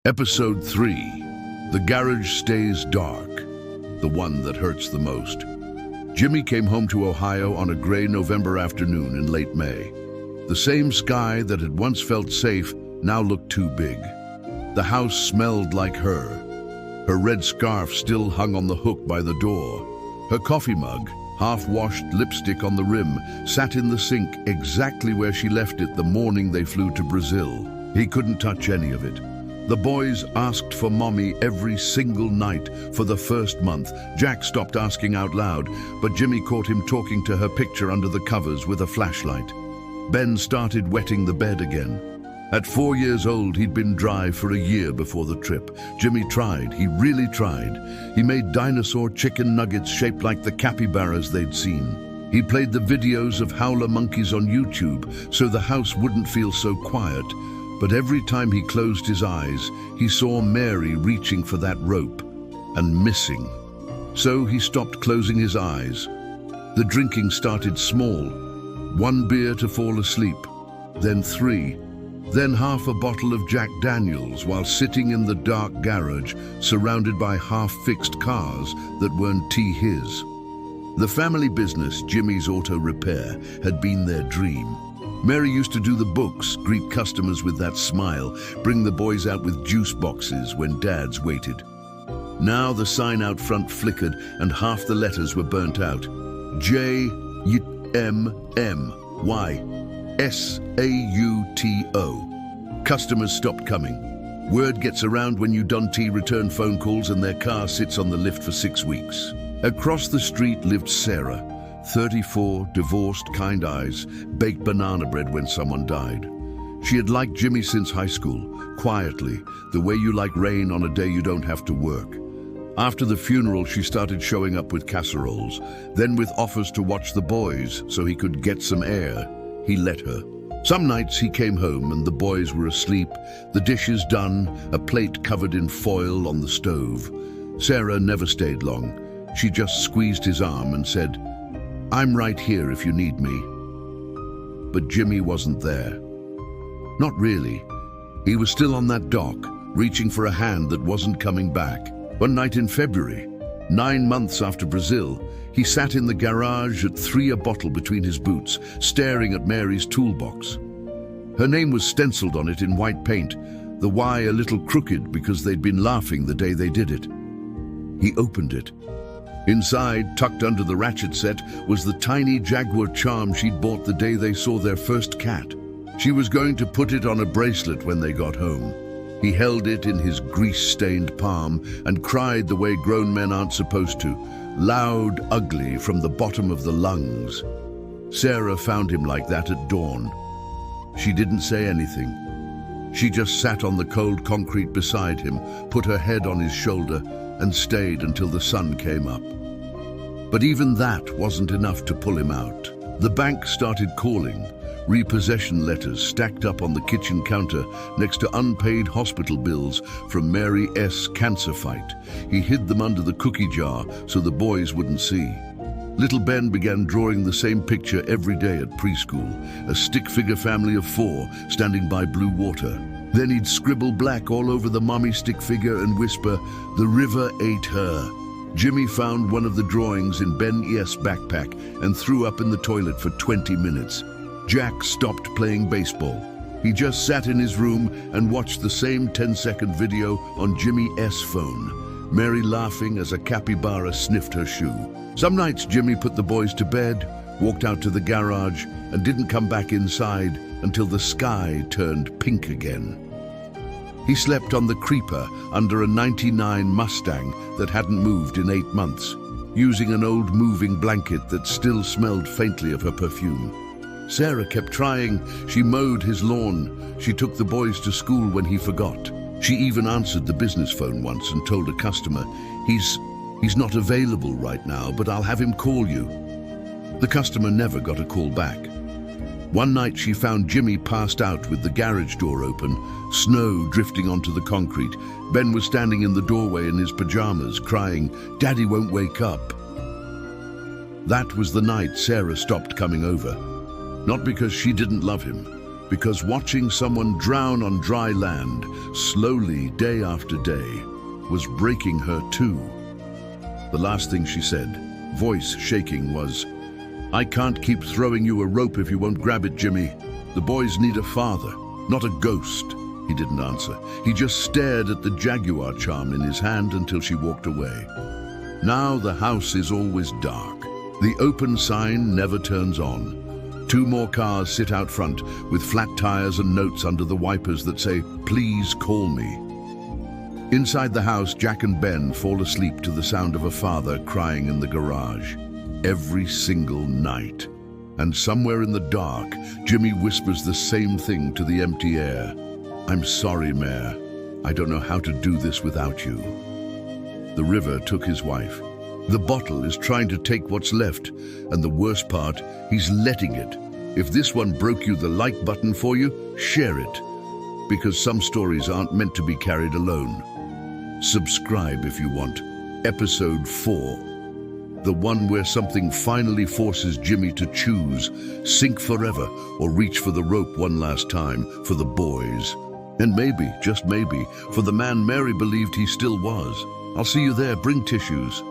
Episode 3. The garage stays dark. The one that hurts the most. Jimmy came home to Ohio on a gray November afternoon in late May. The same sky that had once felt safe now looked too big. The house smelled like her. Her red scarf still hung on the hook by the door. Her coffee mug, half-washed lipstick on the rim, sat in the sink exactly where she left it the morning they flew to Brazil. He couldn't touch any of it. The boys asked for Mommy every single night for the first month. Jack stopped asking out loud, but Jimmy caught him talking to her picture under the covers with a flashlight. Ben started wetting the bed again. At 4 years old, he'd been dry for a year before the trip. Jimmy tried, he really tried. He made dinosaur chicken nuggets shaped like the capybaras they'd seen. He played the videos of howler monkeys on YouTube so the house wouldn't feel so quiet. But every time he closed his eyes, he saw Mary reaching for that rope and missing. So he stopped closing his eyes. The drinking started small. 1 beer to fall asleep, then 3, then half a bottle of Jack Daniels while sitting in the dark garage, surrounded by half-fixed cars that weren't his. The family business, Jimmy's Auto Repair, had been their dream. Mary used to do the books, greet customers with that smile, bring the boys out with juice boxes when dads waited. Now the sign out front flickered and half the letters were burnt out. JMMY-SAUTO. Customers stopped coming. Word gets around when you don't return phone calls and their car sits on the lift for 6 weeks. Across the street lived Sarah. 34, divorced, kind eyes, baked banana bread when someone died. She had liked Jimmy since high school, quietly, the way you like rain on a day you don't have to work. After the funeral, she started showing up with casseroles, then with offers to watch the boys so he could get some air. He let her. Some nights he came home and the boys were asleep, the dishes done, a plate covered in foil on the stove. Sarah never stayed long. She just squeezed his arm and said, "I'm right here if you need me." But Jimmy wasn't there. Not really. He was still on that dock, reaching for a hand that wasn't coming back. One night in February, 9 months after Brazil, he sat in the garage at 3 a bottle between his boots, staring at Mary's toolbox. Her name was stenciled on it in white paint, the Y a little crooked because they'd been laughing the day they did it. He opened it. Inside, tucked under the ratchet set, was the tiny Jaguar charm she'd bought the day they saw their first cat. She was going to put it on a bracelet when they got home. He held it in his grease-stained palm and cried the way grown men aren't supposed to, loud, ugly, from the bottom of the lungs. Sarah found him like that at dawn. She didn't say anything. She just sat on the cold concrete beside him, put her head on his shoulder, and stayed until the sun came up. But even that wasn't enough to pull him out. The bank started calling, repossession letters stacked up on the kitchen counter next to unpaid hospital bills from Mary S. cancer fight. He hid them under the cookie jar so the boys wouldn't see. Little Ben began drawing the same picture every day at preschool, a stick-figure family of 4 standing by blue water. Then he'd scribble black all over the mommy stick figure and whisper, "The river ate her." Jimmy found one of the drawings in Ben E.'s backpack and threw up in the toilet for 20 minutes. Jack stopped playing baseball. He just sat in his room and watched the same 10-second video on Jimmy S.'s phone, Mary laughing as a capybara sniffed her shoe. Some nights Jimmy put the boys to bed, walked out to the garage, and didn't come back inside until the sky turned pink again. He slept on the creeper under a '99 Mustang that hadn't moved in 8 months, using an old moving blanket that still smelled faintly of her perfume. Sarah kept trying. She mowed his lawn. She took the boys to school when he forgot. She even answered the business phone once and told a customer, He's not available right now, but I'll have him call you." The customer never got a call back. One night she found Jimmy passed out with the garage door open, snow drifting onto the concrete. Ben was standing in the doorway in his pajamas, crying, "Daddy won't wake up." That was the night Sarah stopped coming over. Not because she didn't love him, because watching someone drown on dry land, slowly day after day, was breaking her too. The last thing she said, voice shaking, was, "I can't keep throwing you a rope if you won't grab it, Jimmy. The boys need a father, not a ghost." He didn't answer. He just stared at the jaguar charm in his hand until she walked away. Now the house is always dark. The open sign never turns on. 2 more cars sit out front with flat tires and notes under the wipers that say, "Please call me." Inside the house, Jack and Ben fall asleep to the sound of a father crying in the garage. Every single night. And somewhere in the dark, Jimmy whispers the same thing to the empty air. "I'm sorry, Mayor. I don't know how to do this without you." The river took his wife. The bottle is trying to take what's left, and the worst part, he's letting it. If this one broke you the like button for you, share it. Because some stories aren't meant to be carried alone. Subscribe if you want. Episode 4. The one where something finally forces Jimmy to choose, sink forever or reach for the rope one last time for the boys. And maybe, just maybe, for the man Mary believed he still was. I'll see you there. Bring tissues.